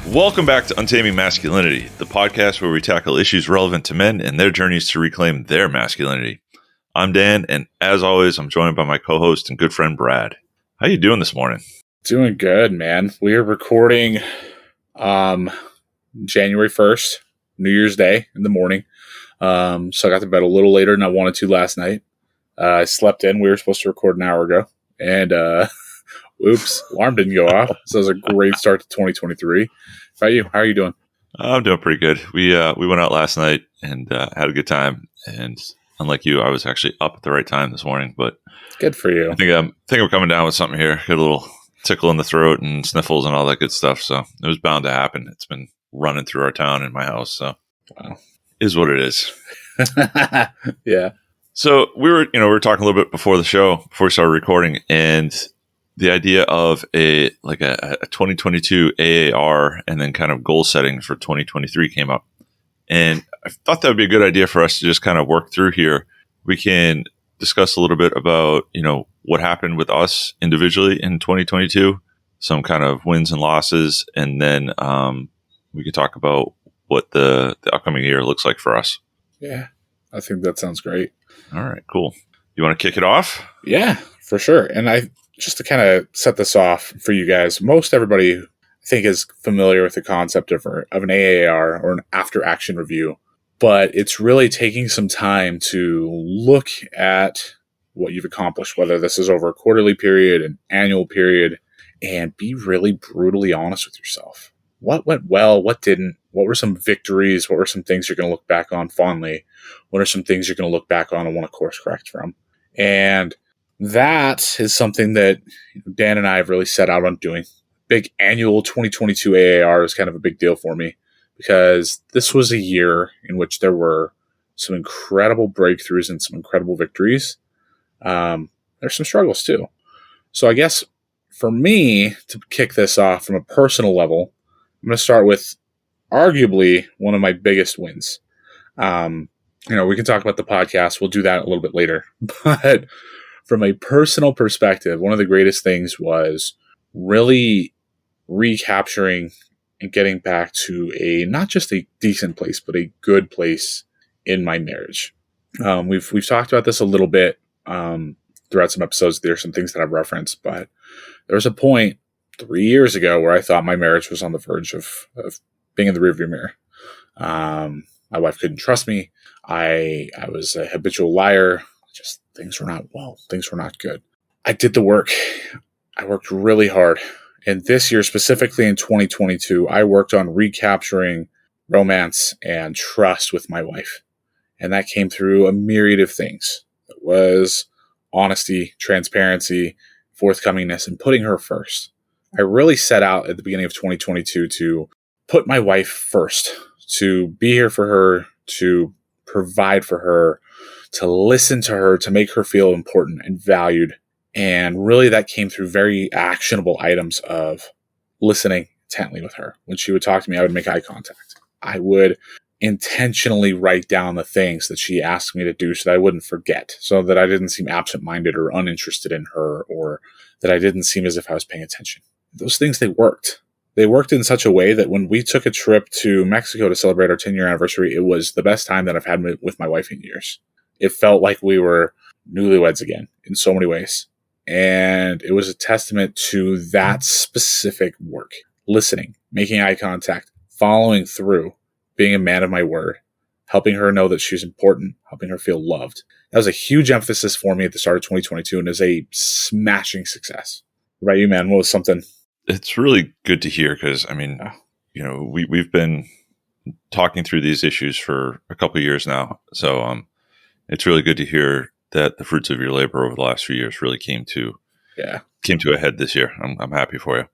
Welcome back to Untaming Masculinity, the podcast where we tackle issues relevant to men and their journeys to reclaim their masculinity. I'm Dan, and as always, I'm joined by my co-host and good friend Brad. How you doing this morning? Doing good, man. We are recording January 1st, New Year's Day in the morning. So I got to bed a little later than I wanted to last night. I slept in. We were supposed to record an hour ago. And oops, alarm didn't go off. So it was a great start to 2023. How about you? How are you doing? I'm doing pretty good. We went out last night and had a good time. And unlike you, I was actually up at the right time this morning. But good for you. I think I'm coming down with something here. Got a little tickle in the throat and sniffles and all that good stuff. So it was bound to happen. It's been running through our town and my house. So is what it is. Yeah. So we were talking a little bit before the show, before we started recording, and the idea of a 2022 AAR and then kind of goal setting for 2023 came up. And I thought that would be a good idea for us to just kind of work through here. We can discuss a little bit about, what happened with us individually in 2022, some kind of wins and losses, and then we could talk about what the upcoming year looks like for us. Yeah, I think that sounds great. All right, cool. You want to kick it off? Yeah, for sure. And just to kind of set this off for you guys, most everybody I think is familiar with the concept of an AAR or an after action review, but it's really taking some time to look at what you've accomplished, whether this is over a quarterly period, an annual period, and be really brutally honest with yourself. What went well? What didn't? What were some victories? What were some things you're going to look back on fondly? What are some things you're going to look back on and want to course correct from? And that is something that Dan and I have really set out on doing. Big annual 2022 AAR is kind of a big deal for me because this was a year in which there were some incredible breakthroughs and some incredible victories. There's some struggles too. So I guess for me to kick this off from a personal level, I'm going to start with arguably one of my biggest wins. We can talk about the podcast. We'll do that a little bit later. But from a personal perspective, one of the greatest things was really recapturing and getting back to not just a decent place, but a good place in my marriage. We've talked about this a little bit throughout some episodes. There's some things that I've referenced, but there was a point 3 years ago where I thought my marriage was on the verge of being in the rearview mirror. My wife couldn't trust me. I was a habitual liar. Just things were not well. Things were not good. I did the work. I worked really hard. And this year, specifically in 2022, I worked on recapturing romance and trust with my wife. And that came through a myriad of things. It was honesty, transparency, forthcomingness, and putting her first. I really set out at the beginning of 2022 to put my wife first, to be here for her, to provide for her, to listen to her, to make her feel important and valued. And really that came through very actionable items of listening intently with her. When she would talk to me, I would make eye contact. I would intentionally write down the things that she asked me to do so that I wouldn't forget, so that I didn't seem absent-minded or uninterested in her, or that I didn't seem as if I was paying attention. Those things, they worked. They worked in such a way that when we took a trip to Mexico to celebrate our 10-year anniversary, it was the best time that I've had with my wife in years. It felt like we were newlyweds again in so many ways. And it was a testament to that specific work. Listening, making eye contact, following through, being a man of my word, helping her know that she's important, helping her feel loved. That was a huge emphasis for me at the start of 2022 and is a smashing success. What about you, man? What was something? It's really good to hear because, we've been talking through these issues for a couple of years now. So it's really good to hear that the fruits of your labor over the last few years really came to a head this year. I'm happy for you.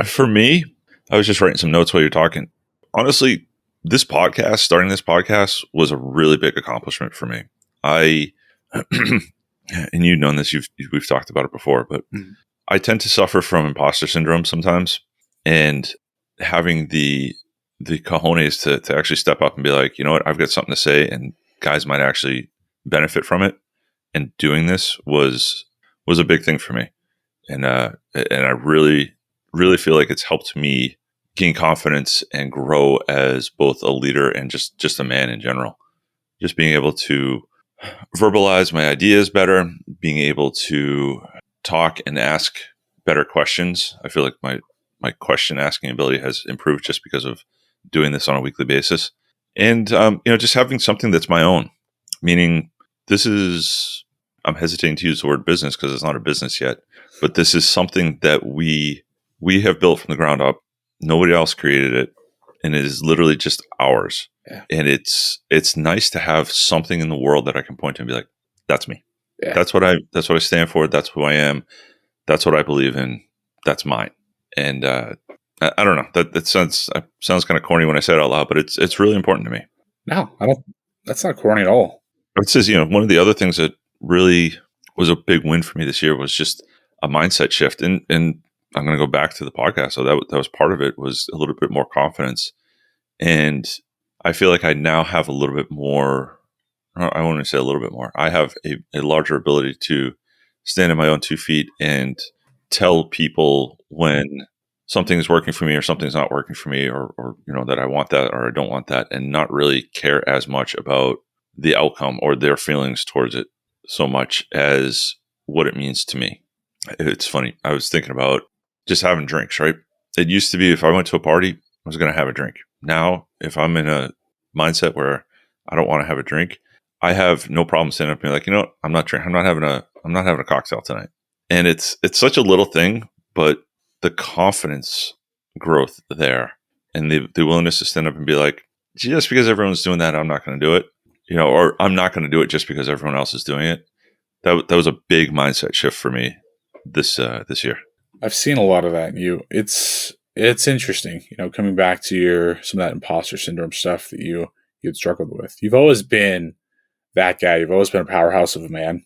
For me, I was just writing some notes while you're talking. Honestly, starting this podcast was a really big accomplishment for me. And you've known this, we've talked about it before, but I tend to suffer from imposter syndrome sometimes, and having the cojones to actually step up and be like, you know what, I've got something to say and guys might actually benefit from it. And doing this was a big thing for me. And I really, really feel like it's helped me gain confidence and grow as both a leader and just a man in general. Just being able to verbalize my ideas better, being able to talk and ask better questions. I feel like my question asking ability has improved just because of doing this on a weekly basis. And, just having something that's my own, meaning this is, I'm hesitating to use the word business because it's not a business yet, but this is something that we have built from the ground up. Nobody else created it. And it is literally just ours. Yeah. And it's nice to have something in the world that I can point to and be like, that's me. Yeah. That's what I stand for. That's who I am. That's what I believe in. That's mine. And I don't know. That sounds kind of corny when I say it out loud, but it's really important to me. No, I don't. That's not corny at all. It says, one of the other things that really was a big win for me this year was just a mindset shift. And I'm going to go back to the podcast. So that was part of it, was a little bit more confidence. And I feel like I now have a little bit more, I want to say a little bit more. I have a larger ability to stand on my own 2 feet and tell people when something is working for me or something's not working for me, or that I want that or I don't want that, and not really care as much about the outcome or their feelings towards it so much as what it means to me. It's funny. I was thinking about just having drinks, right? It used to be if I went to a party, I was going to have a drink. Now, if I'm in a mindset where I don't want to have a drink, I have no problem standing up and being like, I'm not drinking. I'm not having a cocktail tonight. And it's such a little thing, but the confidence growth there and the willingness to stand up and be like, just because everyone's doing that, I'm not going to do it, or I'm not going to do it just because everyone else is doing it. That was a big mindset shift for me this year. I've seen a lot of that in you. It's interesting, coming back to some of that imposter syndrome stuff that you had struggled with. You've always been that guy. You've always been a powerhouse of a man.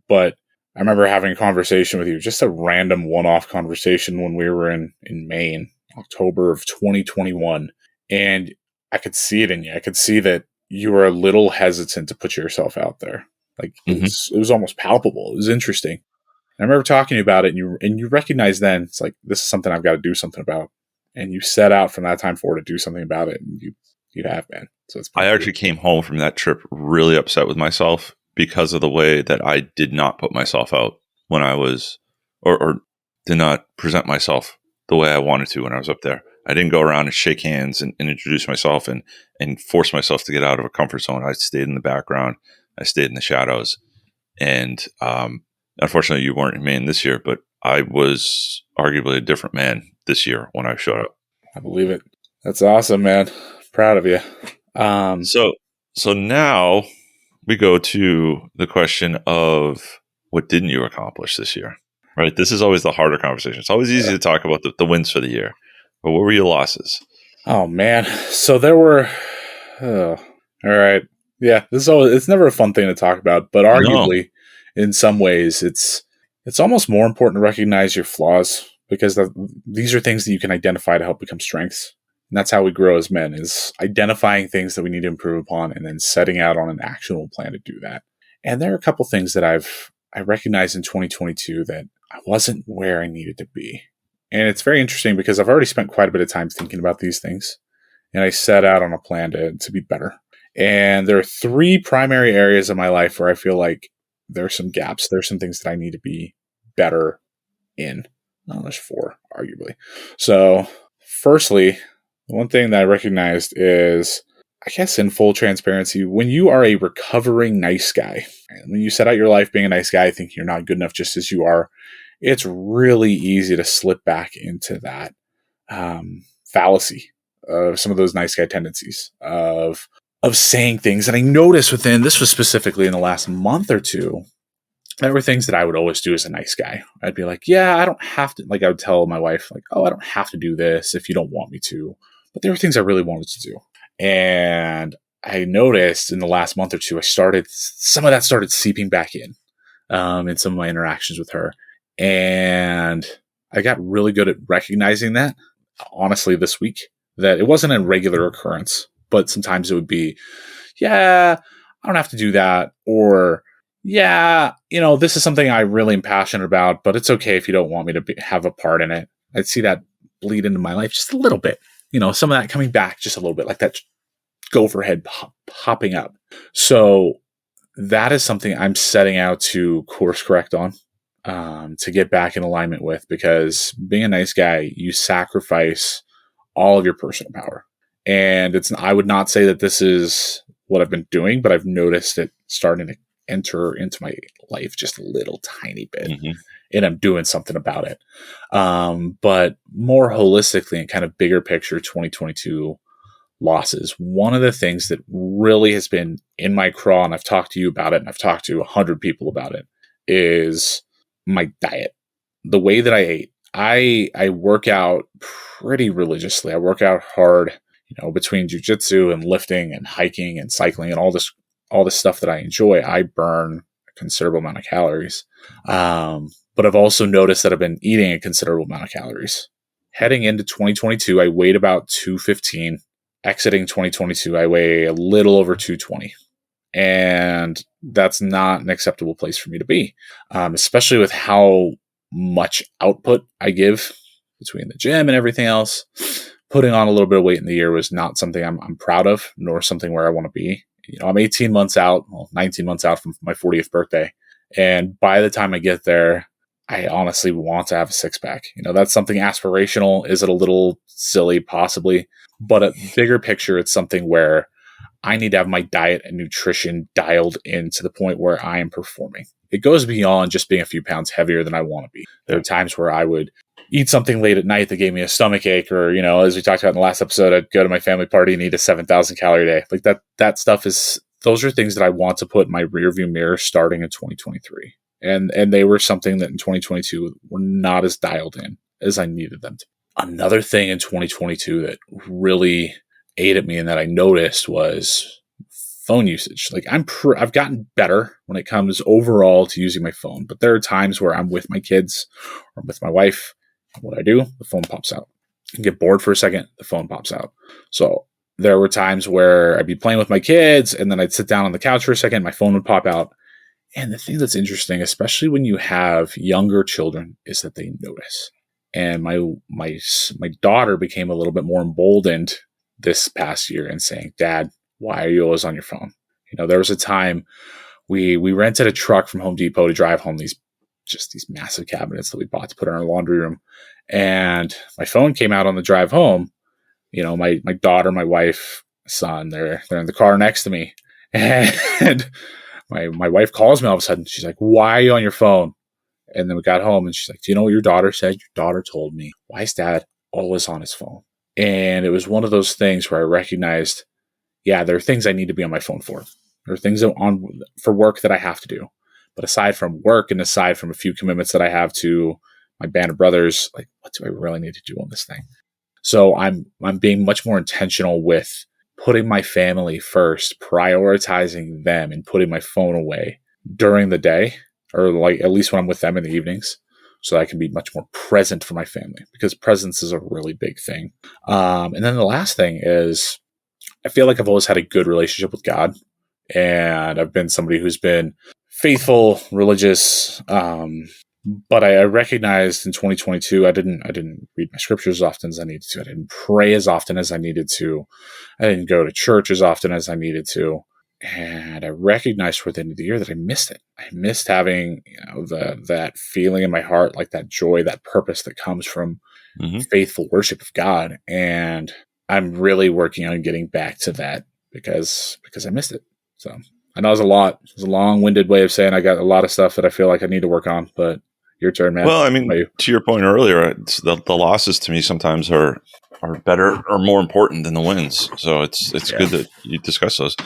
But I remember having a conversation with you, just a random one-off conversation when we were in Maine, October of 2021. And I could see it in you. I could see that you were a little hesitant to put yourself out there. Like it was almost palpable. It was interesting. And I remember talking to you about it, and you recognized then it's like, this is something I've got to do something about. And you set out from that time forward to do something about it, and you have been. So I actually came home from that trip really upset with myself because of the way that I did not put myself out when I was, or did not present myself the way I wanted to when I was up there. I didn't go around and shake hands and introduce myself and force myself to get out of a comfort zone. I stayed in the background. I stayed in the shadows. And unfortunately, you weren't in Maine this year, but I was arguably a different man this year when I showed up. I believe it. That's awesome, man. Proud of you. So now we go to the question of what didn't you accomplish this year, right? This is always the harder conversation. It's always easy to talk about the wins for the year, but what were your losses? Oh man. So there were, all right. Yeah. It's never a fun thing to talk about, but arguably in some ways it's almost more important to recognize your flaws, because these are things that you can identify to help become strengths. And that's how we grow as men, is identifying things that we need to improve upon and then setting out on an actionable plan to do that. And there are a couple things that I recognized in 2022 that I wasn't where I needed to be. And it's very interesting because I've already spent quite a bit of time thinking about these things, and I set out on a plan to be better. And there are 3 primary areas of my life where I feel like there's some gaps. There's some things that I need to be better in. Well, there's 4, arguably. So firstly, one thing that I recognized is, I guess in full transparency, when you are a recovering nice guy, and when you set out your life being a nice guy, thinking you're not good enough just as you are, it's really easy to slip back into that fallacy of some of those nice guy tendencies of saying things. And I noticed this was specifically in the last month or two, there were things that I would always do as a nice guy. I'd be like, yeah, I don't have to, I would tell my wife, oh, I don't have to do this if you don't want me to. But there were things I really wanted to do. And I noticed in the last month or two, some of that started seeping back in some of my interactions with her. And I got really good at recognizing that, honestly, this week, that it wasn't a regular occurrence, but sometimes it would be, yeah, I don't have to do that. Or, yeah, this is something I really am passionate about, but it's okay if you don't want me to have a part in it. I'd see that bleed into my life just a little bit. some of that coming back just a little bit, like that gopher head popping up. So that is something I'm setting out to course correct on, to get back in alignment with, because being a nice guy, you sacrifice all of your personal power. And I would not say that this is what I've been doing, but I've noticed it starting to enter into my life just a little tiny bit, and I'm doing something about it. But more holistically and kind of bigger picture 2022 losses, one of the things that really has been in my craw, and I've talked to you about it, and I've talked to 100 people about it, is my diet. The way that I ate. I work out pretty religiously. I work out hard, between jujitsu and lifting and hiking and cycling and all this stuff that I enjoy. I burn a considerable amount of calories. But I've also noticed that I've been eating a considerable amount of calories. Heading into 2022, I weighed about 215. Exiting 2022, I weigh a little over 220. And that's not an acceptable place for me to be, especially with how much output I give between the gym and everything else. Putting on a little bit of weight in the year was not something I'm proud of, nor something where I want to be. I'm 19 months out, 19 months out from my 40th birthday. And by the time I get there, I honestly want to have a six pack. That's something aspirational. Is it a little silly? Possibly. But a bigger picture, it's something where I need to have my diet and nutrition dialed in to the point where I am performing. It goes beyond just being a few pounds heavier than I want to be. There are times where I would eat something late at night that gave me a stomach ache, or, as we talked about in the last episode, I'd go to my family party and eat a 7,000 calorie day. Like that stuff those are things that I want to put in my rearview mirror starting in 2023. And they were something that in 2022 were not as dialed in as I needed them to. Another thing in 2022 that really ate at me and that I noticed was phone usage. Like I've gotten better when it comes overall to using my phone, but there are times where I'm with my kids or I'm with my wife. What I do, the phone pops out. I get bored for a second, the phone pops out. So there were times where I'd be playing with my kids and then I'd sit down on the couch for a second, my phone would pop out. And the thing that's interesting, especially when you have younger children, is that they notice. And my daughter became a little bit more emboldened this past year and saying, "Dad, why are you always on your phone?" There was a time we rented a truck from Home Depot to drive home these massive cabinets that we bought to put in our laundry room. And my phone came out on the drive home. My daughter, my wife, son, they're in the car next to me. And my wife calls me all of a sudden. She's like, "Why are you on your phone?" And then we got home and she's like, "Do you know what your daughter said?" "Your daughter told me." "Why is Dad always on his phone?" And it was one of those things where I recognized, yeah, there are things I need to be on my phone for. There are things for work that I have to do. But aside from work and aside from a few commitments that I have to my band of brothers, like, what do I really need to do on this thing? So I'm being much more intentional with putting my family first, prioritizing them, and putting my phone away during the day, or like at least when I'm with them in the evenings, so that I can be much more present for my family, because presence is a really big thing. And then the last thing is, I feel like I've always had a good relationship with God, and I've been somebody who's been faithful, religious, but I recognized in 2022, I didn't read my scriptures as often as I needed to. I didn't pray as often as I needed to. I didn't go to church as often as I needed to. And I recognized toward the end of the year that I missed it. I missed having that feeling in my heart, like that joy, that purpose that comes from faithful worship of God. And I'm really working on getting back to that because I missed it. So I know it was a lot. It was a long-winded way of saying I got a lot of stuff that I feel like I need to work on, but your turn, man. Well, I mean, to your point earlier, the losses to me sometimes are better or more important than the wins. So it's good that you discuss those.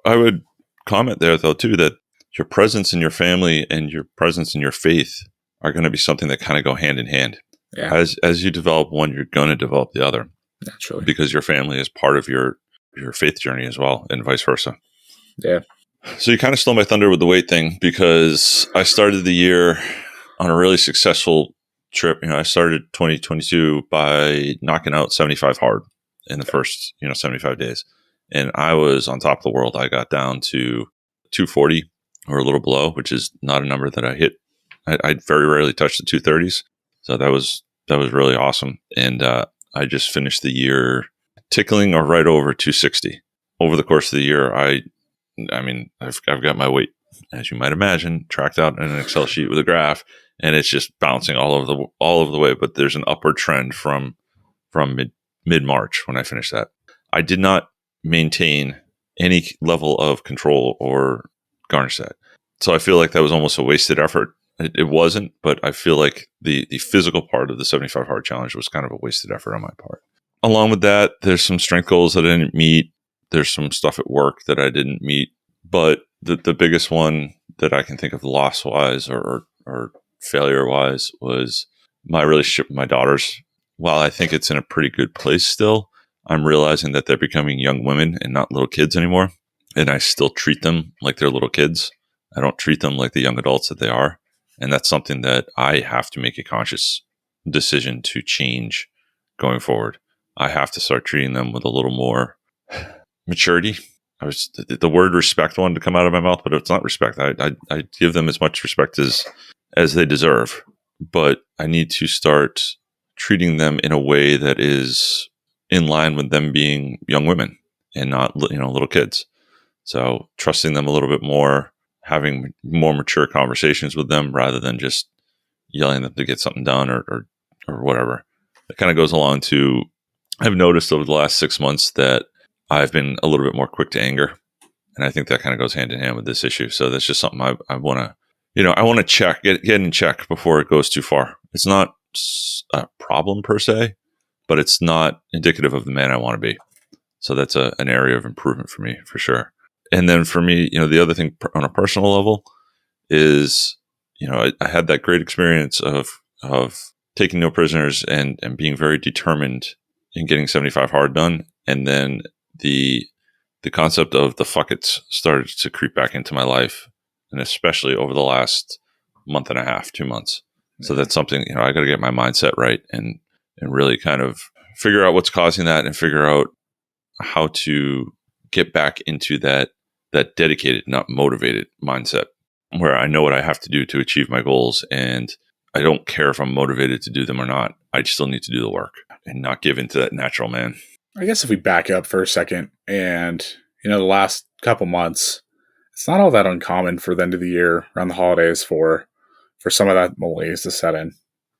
I would comment there, though, too, that your presence in your family and your presence in your faith are going to be something that kind of go hand in hand. Yeah. As you develop one, you're going to develop the other. Naturally. Because your family is part of your faith journey as well, and vice versa. Yeah. So you kind of stole my thunder with the weight thing, because I started the year on a really successful trip. I started 2022 by knocking out 75 hard in the first, 75 days. And I was on top of the world. I got down to 240 or a little below, which is not a number that I hit. I very rarely touch the 230s. So that was really awesome. And I just finished the year tickling or right over 260 over the course of the year. I've got my weight, as you might imagine, tracked out in an Excel sheet with a graph, and it's just bouncing all over the way. But there's an upward trend from mid March when I finished that. I did not maintain any level of control or garnish that, so I feel like that was almost a wasted effort. It wasn't, but I feel like the physical part of the 75 hard challenge was kind of a wasted effort on my part. Along with that, there's some strength goals that I didn't meet. There's some stuff at work that I didn't meet. But the biggest one that I can think of loss-wise or failure-wise was my relationship with my daughters. While I think it's in a pretty good place still, I'm realizing that they're becoming young women and not little kids anymore. And I still treat them like they're little kids. I don't treat them like the young adults that they are. And that's something that I have to make a conscious decision to change going forward. I have to start treating them with a little more maturity. The word respect wanted to come out of my mouth, but it's not respect. I give them as much respect as they deserve, but I need to start treating them in a way that is in line with them being young women and not little kids. So trusting them a little bit more, having more mature conversations with them rather than just yelling at them to get something done or whatever. It kind of goes along to, I've noticed over the last 6 months that I've been a little bit more quick to anger. And I think that kind of goes hand in hand with this issue. So that's just something I want to, I want to get in check before it goes too far. It's not a problem per se, but it's not indicative of the man I want to be. So that's an area of improvement for me, for sure. And then for me, the other thing on a personal level is, I had that great experience of taking no prisoners and being very determined in getting 75 hard done. And then the concept of the fuck it's started to creep back into my life, and especially over the last month and a half, 2 months. So that's something, I got to get my mindset right and really kind of figure out what's causing that and figure out how to get back into that dedicated, not motivated mindset where I know what I have to do to achieve my goals. And I don't care if I'm motivated to do them or not. I still need to do the work and not give into that natural man. I guess if we back up for a second and, the last couple months, it's not all that uncommon for the end of the year around the holidays for some of that malaise to set in.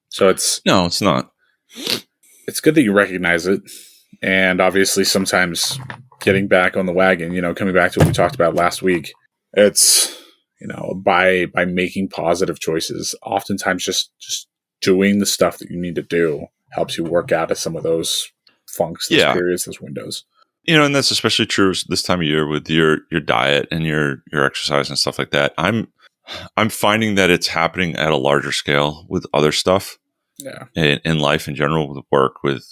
So No, it's not. It's good that you recognize it. And obviously sometimes getting back on the wagon, coming back to what we talked about last week, it's, by making positive choices, oftentimes just doing the stuff that you need to do helps you work out of some of those funks, those periods, those windows. And that's especially true this time of year with your diet and your exercise and stuff like that. I'm finding that it's happening at a larger scale with other stuff. Yeah. In life in general, with work, with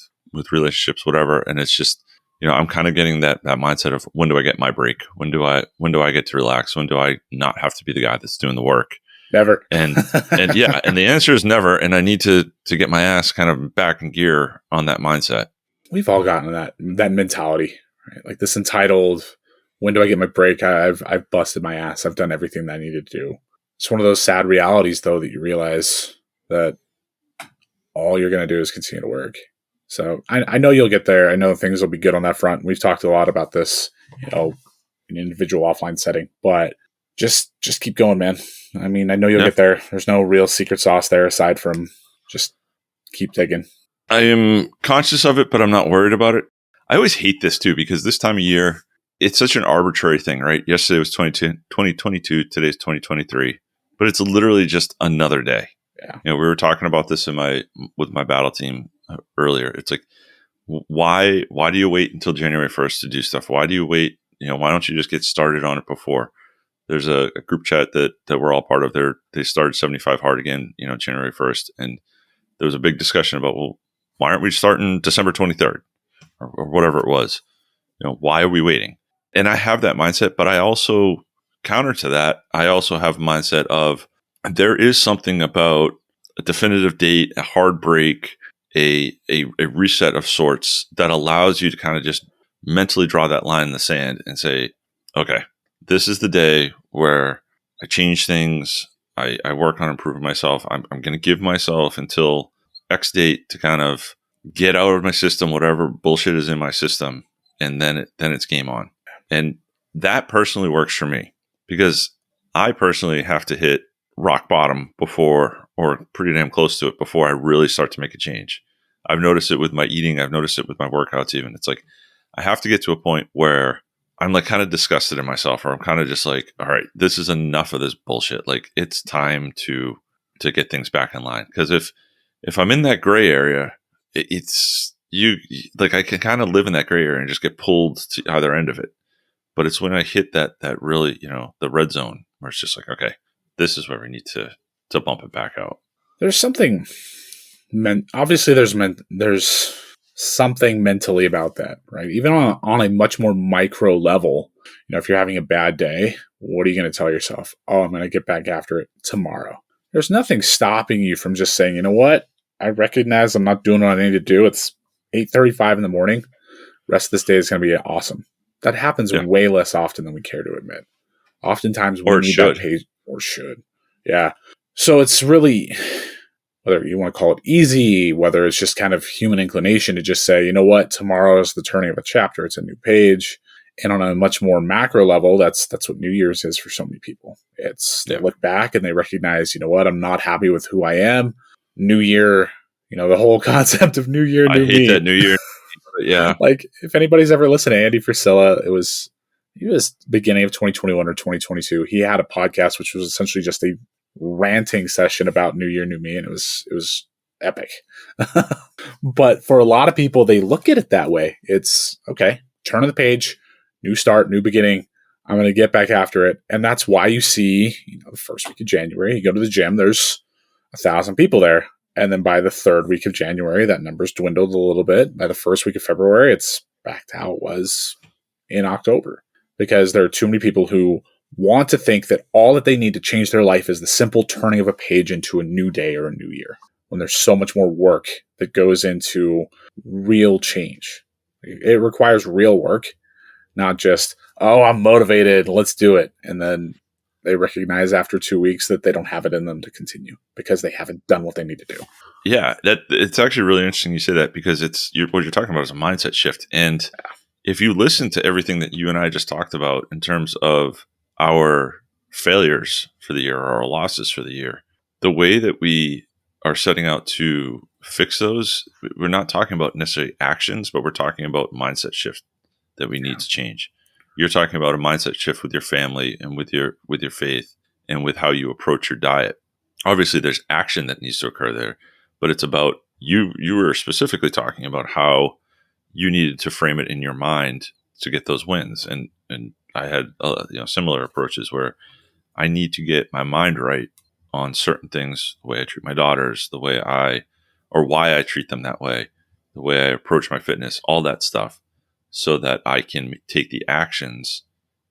relationships, whatever. And it's just, I'm kind of getting that mindset of, when do I get my break? When do I get to relax? When do I not have to be the guy that's doing the work? Never. And the answer is never. And I need to get my ass kind of back in gear on that mindset. We've all gotten that mentality, right? Like this entitled, when do I get my break? I've busted my ass. I've done everything that I needed to do. It's one of those sad realities, though, that you realize that all you're going to do is continue to work. So I know you'll get there. I know things will be good on that front. We've talked a lot about this, in an individual offline setting, but just keep going, man. I mean, I know you'll get there. There's no real secret sauce there aside from just keep digging. I am conscious of it, but I'm not worried about it. I always hate this too, because this time of year, it's such an arbitrary thing, right? Yesterday was 2022, today's 2023, but it's literally just another day. Yeah. We were talking about this with my battle team earlier. It's like, why do you wait until January 1st to do stuff? Why do you wait? Why don't you just get started on it before? There's a group chat that we're all part of. They started 75 hard again, January 1st. And there was a big discussion about, well, why aren't we starting December 23rd or whatever it was? Why are we waiting? And I have that mindset, but I also counter to that. I also have a mindset of, there is something about a definitive date, a hard break, a reset of sorts that allows you to kind of just mentally draw that line in the sand and say, okay, this is the day where I change things. I work on improving myself. I'm going to give myself until X date to kind of get out of my system whatever bullshit is in my system, and then it's game on. And that personally works for me because I personally have to hit rock bottom before, or pretty damn close to it, before I really start to make a change. I've noticed it with my eating. I've noticed it with my workouts even. It's like I have to get to a point where I'm like kind of disgusted in myself, or I'm kind of just like, all right, this is enough of this bullshit. Like it's time to get things back in line. Because if I'm in that gray area, it's you like I can kind of live in that gray area and just get pulled to either end of it. But it's when I hit that really, the red zone where it's just like, okay, this is where we need to bump it back out. There's something obviously there's something mentally about that, right? Even on a much more micro level, if you're having a bad day, what are you going to tell yourself? Oh, I'm going to get back after it tomorrow. There's nothing stopping you from just saying, you know what? I recognize I'm not doing what I need to do. It's 8:35 in the morning. Rest of this day is going to be awesome. That happens way less often than we care to admit. Oftentimes we need that page, or should. Yeah. So it's really, whether you want to call it easy, whether it's just kind of human inclination to just say, you know what, tomorrow is the turning of a chapter. It's a new page. And on a much more macro level, that's what New Year's is for so many people. It's they look back and they recognize, you know what, I'm not happy with who I am. New Year, the whole concept of New Year, new me. I hate that New Year. Yeah. Like if anybody's ever listened to Andy Frisella, he was beginning of 2021 or 2022. He had a podcast, which was essentially just a ranting session about New Year, new me. And it was epic. But for a lot of people, they look at it that way. It's okay, turn of the page, new start, new beginning. I'm going to get back after it. And that's why you see, the first week of January, you go to the gym, there's 1,000 people there. And then by the third week of January, that number's dwindled a little bit. By the first week of February, it's back to how it was in October. Because there are too many people who want to think that all that they need to change their life is the simple turning of a page into a new day or a new year, when there's so much more work that goes into real change. It requires real work, not just, oh, I'm motivated, let's do it. And then they recognize after 2 weeks that they don't have it in them to continue because they haven't done what they need to do. Yeah, it's actually really interesting you say that, because what you're talking about is a mindset shift. And if you listen to everything that you and I just talked about in terms of our failures for the year or our losses for the year, the way that we are setting out to fix those, we're not talking about necessarily actions, but we're talking about mindset shift that we need to change. You're talking about a mindset shift with your family and with your faith and with how you approach your diet. Obviously, there's action that needs to occur there, but it's about you. You were specifically talking about how you needed to frame it in your mind to get those wins, and I had similar approaches where I need to get my mind right on certain things, the way I treat my daughters, the way why I treat them that way, the way I approach my fitness, all that stuff, so that I can take the actions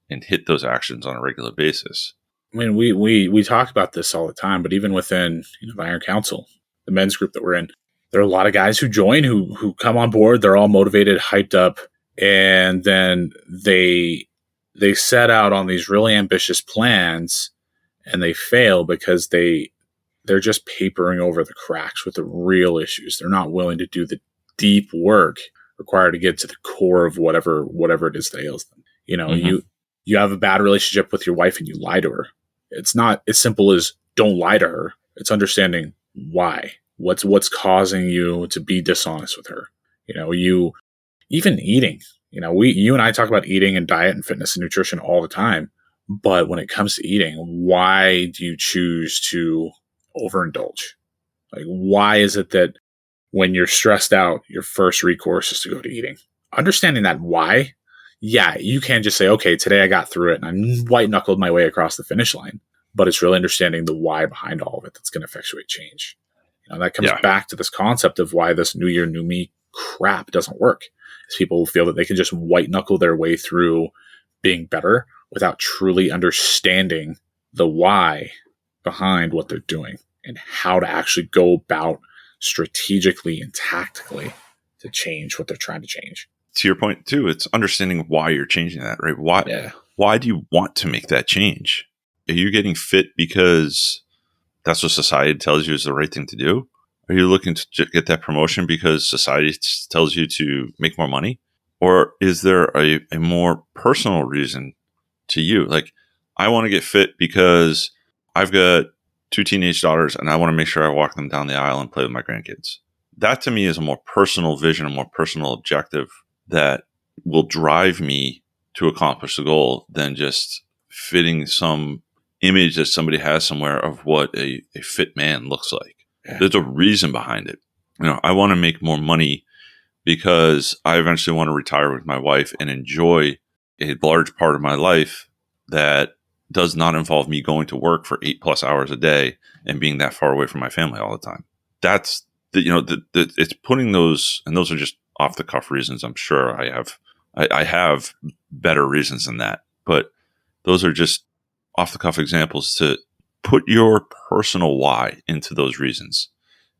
and hit those actions on a regular basis. I mean, we talk about this all the time, but even within the Iron Council, the men's group that we're in, there are a lot of guys who join, who come on board. They're all motivated, hyped up, and then they set out on these really ambitious plans, and they fail because they're just papering over the cracks with the real issues. They're not willing to do the deep work required to get to the core of whatever it is that ails them. You have a bad relationship with your wife and you lie to her. It's not as simple as don't lie to her. It's understanding why. What's causing you to be dishonest with her. You even eating. You and I talk about eating and diet and fitness and nutrition all the time. But when it comes to eating, why do you choose to overindulge? Like, why is it that when you're stressed out, your first recourse is to go to eating? Understanding that why, yeah, you can just say, okay, today I got through it and I white-knuckled my way across the finish line. But it's really understanding the why behind all of it that's going to effectuate change. That comes back to this concept of why this New Year, New Me crap doesn't work. Is people feel that they can just white-knuckle their way through being better without truly understanding the why behind what they're doing and how to actually go about strategically and tactically to change what they're trying to change. To your point too, it's understanding why you're changing that, right? Why do you want to make that change? Are you getting fit because that's what society tells you is the right thing to do? Are you looking to get that promotion because society tells you to make more money? Or is there a more personal reason to you? Like, I want to get fit because I've got 2 teenage daughters and I want to make sure I walk them down the aisle and play with my grandkids. That to me is a more personal vision, a more personal objective that will drive me to accomplish the goal than just fitting some image that somebody has somewhere of what a fit man looks like. Yeah. There's a reason behind it. I want to make more money because I eventually want to retire with my wife and enjoy a large part of my life that does not involve me going to work for 8+ hours a day and being that far away from my family all the time. That's it's putting those, and those are just off the cuff reasons. I'm sure I have better reasons than that, but those are just off the cuff examples to put your personal why into those reasons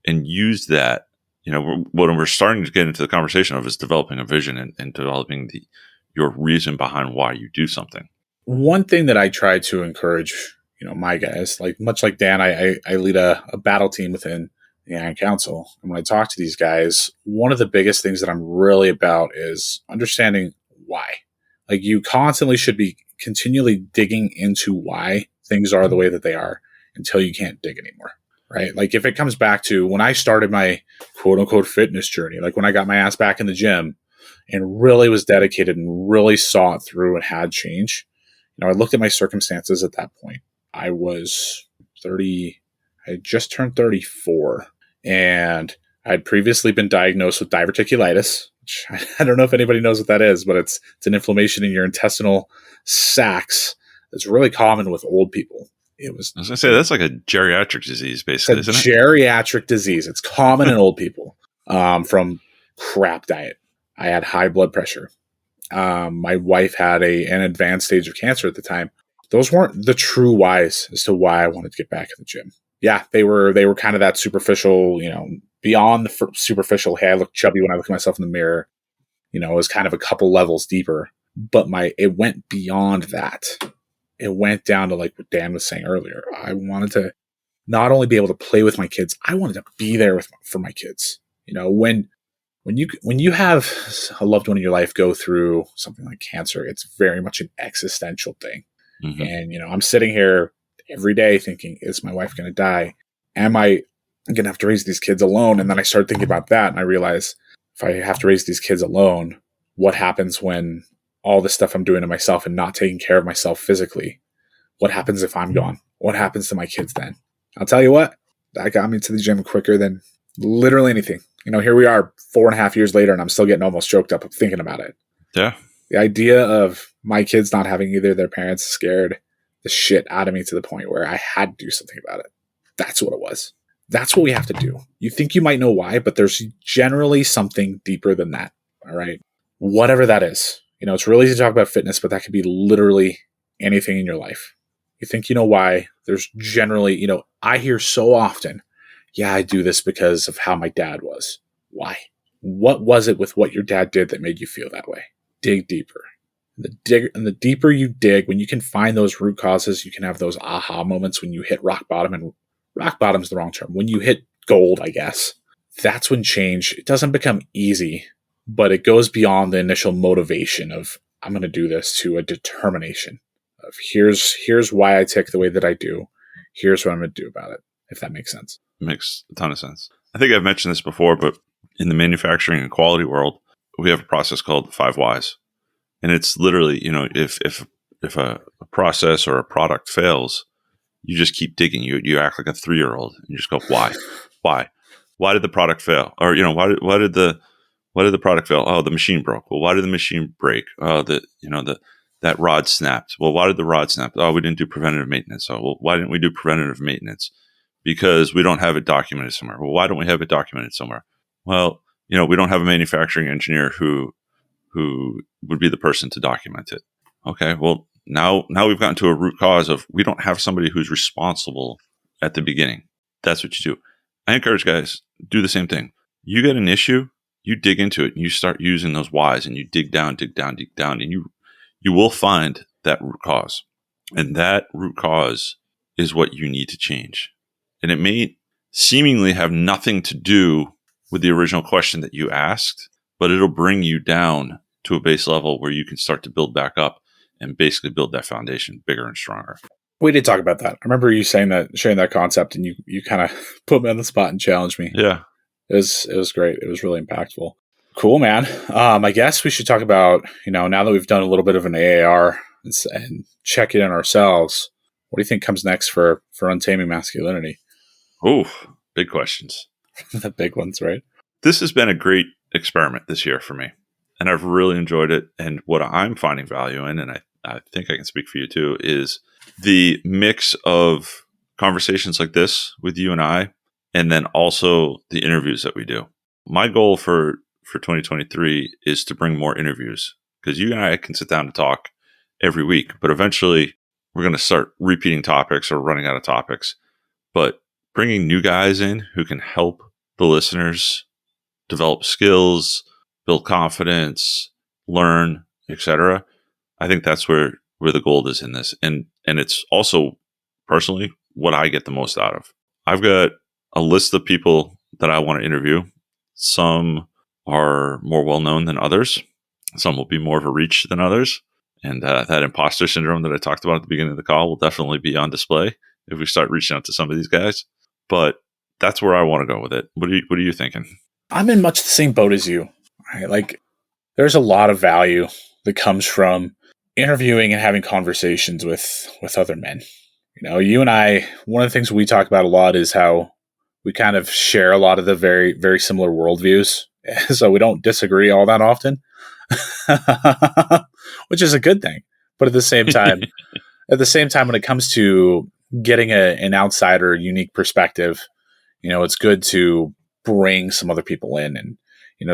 and use that. What we're starting to get into the conversation of is developing a vision and developing your reason behind why you do something. One thing that I try to encourage, my guys, like much like Dan, I lead a battle team within the Iron Council. And when I talk to these guys, one of the biggest things that I'm really about is understanding why. Like, you constantly should be continually digging into why things are the way that they are until you can't dig anymore, right? Like, if it comes back to when I started my quote unquote fitness journey, like when I got my ass back in the gym and really was dedicated and really saw it through and had change, I looked at my circumstances at that point. I was 30, I had just turned 34, and I had previously been diagnosed with diverticulitis, which I don't know if anybody knows what that is, but it's an inflammation in your intestinal sacs that's really common with old people. I was going to say, that's like a geriatric disease, basically, isn't it? Geriatric disease. It's common in old people from crap diet. I had high blood pressure. My wife had an advanced stage of cancer at the time. Those weren't the true whys as to why I wanted to get back in the gym. Yeah, they were kind of that superficial, beyond the superficial. Hey, I look chubby when I look at myself in the mirror. It was kind of a couple levels deeper, but it went beyond that. It went down to, like what Dan was saying earlier. I wanted to not only be able to play with my kids, I wanted to be there for my kids. When you have a loved one in your life go through something like cancer, it's very much an existential thing. Mm-hmm. And, I'm sitting here every day thinking, is my wife going to die? Am I going to have to raise these kids alone? And then I started thinking about that, and I realized, if I have to raise these kids alone, what happens when all the stuff I'm doing to myself and not taking care of myself physically? What happens if I'm gone? What happens to my kids then? I'll tell you what, that got me to the gym quicker than literally anything. Here we are 4.5 years later, and I'm still getting almost choked up thinking about it. Yeah. The idea of my kids not having either of their parents scared the shit out of me to the point where I had to do something about it. That's what it was. That's what we have to do. You think you might know why, but there's generally something deeper than that. All right. Whatever that is. It's really easy to talk about fitness, but that could be literally anything in your life. You think you know why. There's generally, I hear so often, yeah, I do this because of how my dad was. Why? What was it with what your dad did that made you feel that way? Dig deeper. And the deeper you dig, when you can find those root causes, you can have those aha moments when you hit rock bottom. And rock bottom is the wrong term. When you hit gold, I guess, that's when change, it doesn't become easy, but it goes beyond the initial motivation of, I'm going to do this, to a determination of here's why I tick the way that I do. Here's what I'm going to do about it, if that makes sense. It makes a ton of sense. I think I've mentioned this before, but in the manufacturing and quality world, we have a process called the 5 whys. And it's literally, if a process or a product fails, you just keep digging. You act like a 3-year-old and you just go, why? Why did the product fail? Or, why did the product fail? Oh, the machine broke. Well, why did the machine break? Oh, that rod snapped. Well, why did the rod snap? Oh, we didn't do preventative maintenance. Oh, well, why didn't we do preventative maintenance? Because we don't have it documented somewhere. Well, why don't we have it documented somewhere? Well, we don't have a manufacturing engineer who would be the person to document it. Okay, well, now we've gotten to a root cause of, we don't have somebody who's responsible at the beginning. That's what you do. I encourage guys, do the same thing. You get an issue, you dig into it, and you start using those whys, and you dig down, and you will find that root cause. And that root cause is what you need to change. And it may seemingly have nothing to do with the original question that you asked, but it'll bring you down to a base level where you can start to build back up and basically build that foundation bigger and stronger. We did talk about that. I remember you saying that, sharing that concept, and you kind of put me on the spot and challenged me. Yeah. It was great. It was really impactful. Cool, man. I guess we should talk about, now that we've done a little bit of an AAR and check it in ourselves, what do you think comes next for Untaming Masculinity? Oh, big questions. The big ones, right? This has been a great experiment this year for me, and I've really enjoyed it. And what I'm finding value in, and I think I can speak for you too, is the mix of conversations like this with you and I, and then also the interviews that we do. My goal for 2023 is to bring more interviews, because you and I can sit down and talk every week, but eventually we're going to start repeating topics or running out of topics. But bringing new guys in who can help the listeners develop skills, build confidence, learn, etc. I think that's where the gold is in this. And it's also personally what I get the most out of. I've got a list of people that I want to interview. Some are more well-known than others. Some will be more of a reach than others. And that imposter syndrome that I talked about at the beginning of the call will definitely be on display if we start reaching out to some of these guys. But that's where I want to go with it. What are you thinking? I'm in much the same boat as you. Right? Like, there's a lot of value that comes from interviewing and having conversations with other men. You and I, one of the things we talk about a lot is how we kind of share a lot of the very, very similar worldviews. So we don't disagree all that often, which is a good thing. But at the same time, when it comes to getting an outsider unique perspective, it's good to bring some other people in and,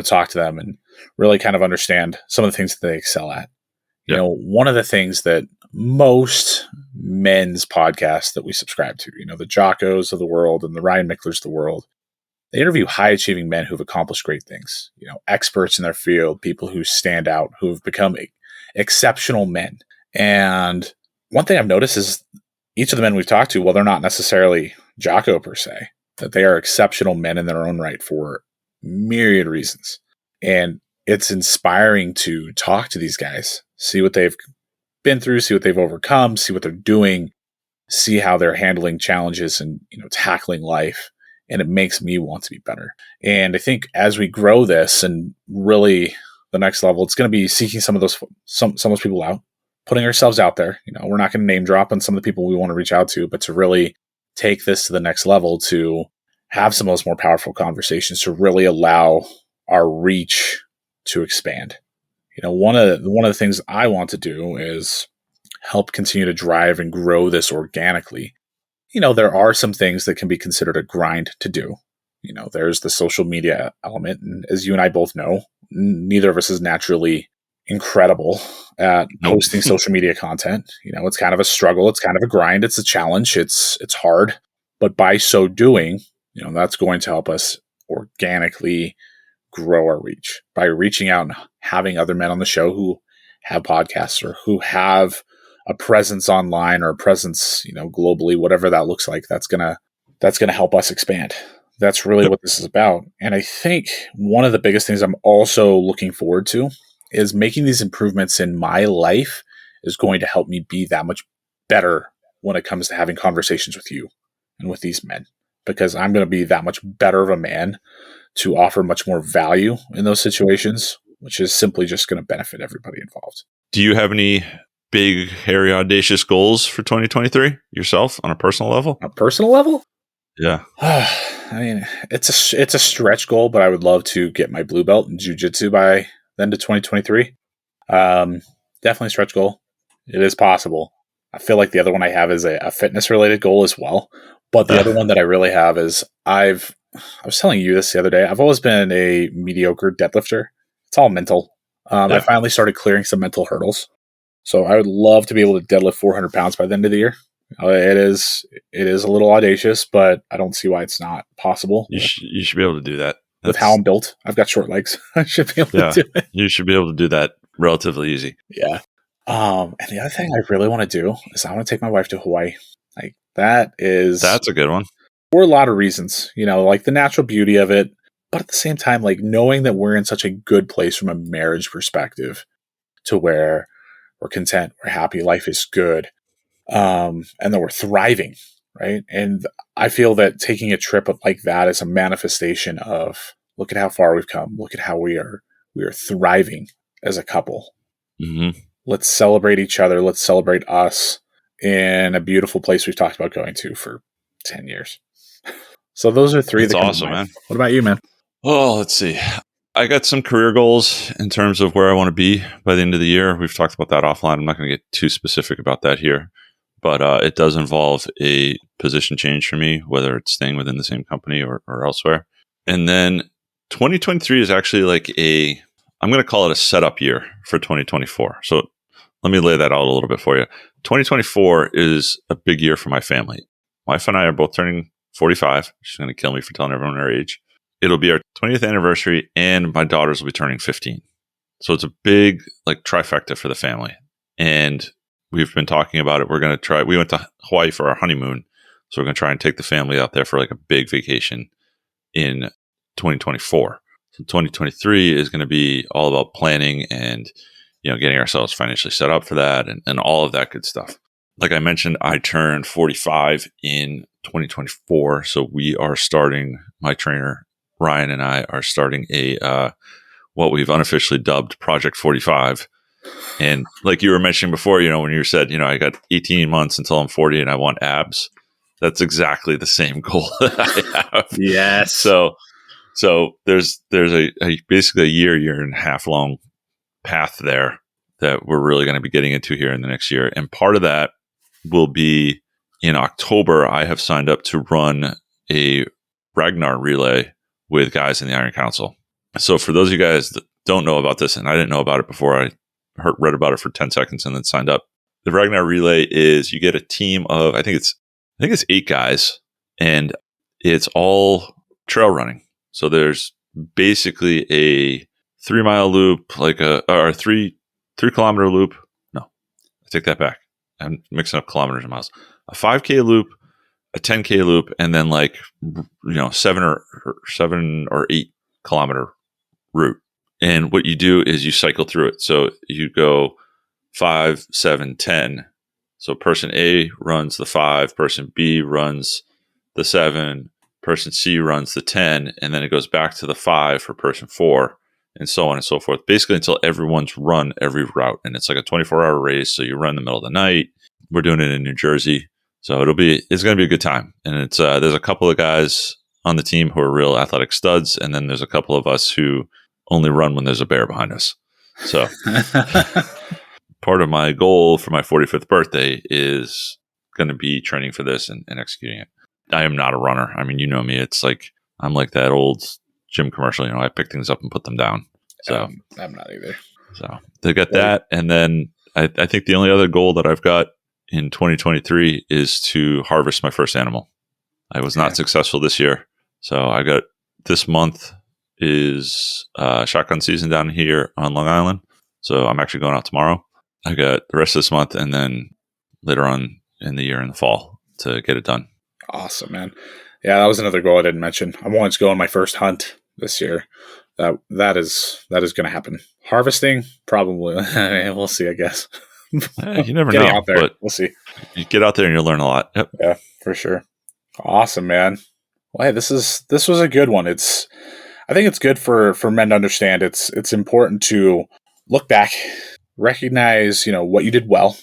talk to them and really kind of understand some of the things that they excel at. One of the things that most men's podcasts that we subscribe to, the Jockos of the world and the Ryan Micklers of the world, they interview high achieving men who've accomplished great things, experts in their field, people who stand out, who have become exceptional men. And one thing I've noticed is each of the men we've talked to, while they're not necessarily Jocko per se, that they are exceptional men in their own right for myriad reasons. And it's inspiring to talk to these guys, see what they've been through, see what they've overcome, see what they're doing, see how they're handling challenges and, tackling life. And it makes me want to be better. And I think as we grow this and really the next level, it's going to be seeking some of those people out, putting ourselves out there. We're not going to name drop on some of the people we want to reach out to, but to really take this to the next level, to have some of those more powerful conversations, to really allow our reach to expand. One of the things I want to do is help continue to drive and grow this organically. There are some things that can be considered a grind to do. There's the social media element. And as you and I both know, neither of us is naturally incredible at posting social media content. It's kind of a struggle. It's kind of a grind. It's a challenge. It's hard. But by so doing, that's going to help us organically grow our reach by reaching out and having other men on the show who have podcasts or who have a presence online or a presence, globally, whatever that looks like. That's gonna help us expand. That's really what this is about. And I think one of the biggest things I'm also looking forward to is making these improvements in my life is going to help me be that much better when it comes to having conversations with you and with these men, because I'm going to be that much better of a man to offer much more value in those situations, which is simply just going to benefit everybody involved. Do you have any big, hairy, audacious goals for 2023 yourself on a personal level? A personal level? Yeah. I mean, it's a stretch goal, but I would love to get my blue belt in jiu-jitsu by the end of 2023. Definitely a stretch goal. It is possible. I feel like the other one I have is a fitness related goal as well. But the other one that I really have is I was telling you this the other day. I've always been a mediocre deadlifter. It's all mental. I finally started clearing some mental hurdles. So I would love to be able to deadlift 400 pounds by the end of the year. It is a little audacious, but I don't see why it's not possible. You should be able to do that. With how I'm built. I've got short legs. I should be able to do it. You should be able to do that relatively easy. Yeah. And the other thing I really want to do is I want to take my wife to Hawaii. That's a good one. for a lot of reasons, like the natural beauty of it, but at the same time, like knowing that we're in such a good place from a marriage perspective to where we're content, we're happy, life is good, and that we're thriving, right? And I feel that taking a trip like that is a manifestation of look at how far we've come, look at how we are thriving as a couple. Mm-hmm. Let's celebrate each other. Let's celebrate us in a beautiful place we've talked about going to for 10 years. So those are three That's that come to awesome, mind. man. What about you, man? Oh, let's see. I got some career goals in terms of where I want to be by the end of the year. We've talked about that offline. I'm not going to get too specific about that here, but it does involve a position change for me, whether it's staying within the same company or elsewhere. And then 2023 is actually like I'm going to call it a setup year for 2024. So let me lay that out a little bit for you. 2024 is a big year for my family. My wife and I are both turning 45. She's going to kill me for telling everyone her age. It'll be our 20th anniversary, and my daughters will be turning 15. So it's a big like trifecta for the family. And we've been talking about it. We went to Hawaii for our honeymoon. So we're going to try and take the family out there for like a big vacation in 2024. So 2023 is going to be all about planning and, getting ourselves financially set up for that and all of that good stuff. Like I mentioned, I turned 45 in 2024. So we are starting, my trainer, Ryan, and I are starting what we've unofficially dubbed Project 45. And like you were mentioning before, when you said, I got 18 months until I'm 40 and I want abs, that's exactly the same goal that I have. Yes. So there's basically a year and a half long path there that we're really going to be getting into here in the next year. And part of that will be in October. I have signed up to run a Ragnar relay with guys in the Iron Council. So for those of you guys that don't know about this, and I didn't know about it before I read about it for 10 seconds and then signed up. The Ragnar relay is you get a team of, I think it's 8 guys, and it's all trail running. So there's basically a 3-mile loop, or a 3-kilometer loop. No, I take that back. I'm mixing up kilometers and miles. A 5K loop, a 10K loop, and then 7 or 8 kilometer route. And what you do is you cycle through it. So you go 5, 7, 10. So person A runs the 5, person B runs the 7, person C runs the 10, and then it goes back to the 5 for person 4, and so on and so forth. Basically until everyone's run every route. And it's like a 24-hour race. So you run in the middle of the night. We're doing it in New Jersey. So it's going to be a good time. And it's there's a couple of guys on the team who are real athletic studs. And then there's a couple of us who only run when there's a bear behind us. So part of my goal for my 45th birthday is going to be training for this and executing it. I am not a runner. I mean, you know me. It's like, I'm like that old gym commercial, I pick things up and put them down. So I'm not either. So they got that. And then I think the only other goal that I've got in 2023 is to harvest my first animal. I was not successful this year. So I got this month is shotgun season down here on Long Island. So I'm actually going out tomorrow. I got the rest of this month and then later on in the year in the fall to get it done. Awesome, man. Yeah, that was another goal I didn't mention. I wanted to go on my first hunt this year. That is going to happen. Harvesting, probably. We'll see, I guess. You never know. Out there, but we'll see. You get out there and you'll learn a lot. Yep. Yeah, for sure. Awesome, man. Well, hey, this was a good one. I think it's good for men to understand. It's important to look back, recognize, what you did well.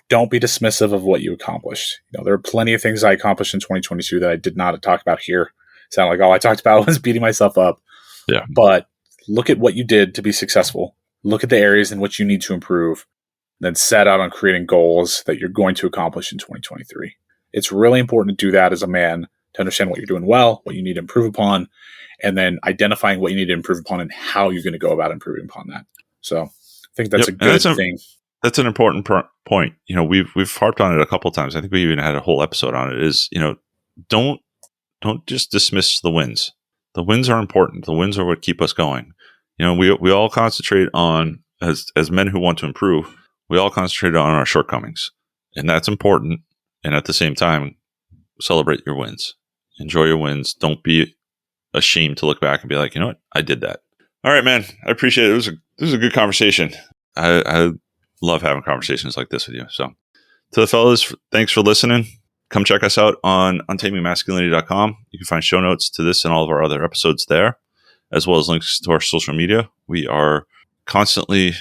Don't be dismissive of what you accomplished. There are plenty of things I accomplished in 2022 that I did not talk about here. Sound like all I talked about was beating myself up. Yeah. But look at what you did to be successful. Look at the areas in which you need to improve. Then set out on creating goals that you're going to accomplish in 2023. It's really important to do that as a man, to understand what you're doing well, what you need to improve upon, and then identifying what you need to improve upon and how you're going to go about improving upon that. So I think that's a good thing. That's an important point. We've harped on it a couple of times. I think we even had a whole episode on it. Is don't just dismiss the wins. The wins are important. The wins are what keep us going. We all concentrate on, as men who want to improve, we all concentrate on our shortcomings, and that's important. And at the same time, celebrate your wins. Enjoy your wins. Don't be ashamed to look back and be like, you know what? I did that. All right, man. I appreciate it. This was a good conversation. I love having conversations like this with you. So to the fellas, thanks for listening. Come check us out on untamingmasculinity.com. You can find show notes to this and all of our other episodes there, as well as links to our social media. We are constantly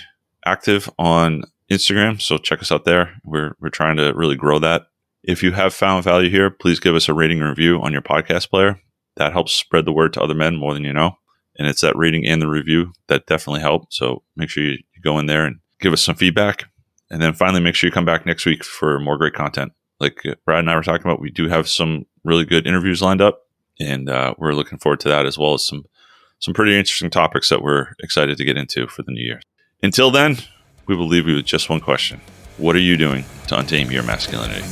active on Instagram, so check us out there. We're trying to really grow that. If you have found value here, please give us a rating and review on your podcast player. That helps spread the word to other men more than you know. And it's that rating and the review that definitely help. So make sure you go in there and give us some feedback. And then finally, make sure you come back next week for more great content. Like Brad and I were talking about, we do have some really good interviews lined up. And we're looking forward to that, as well as some pretty interesting topics that we're excited to get into for the new year. Until then, we will leave you with just one question. What are you doing to untame your masculinity?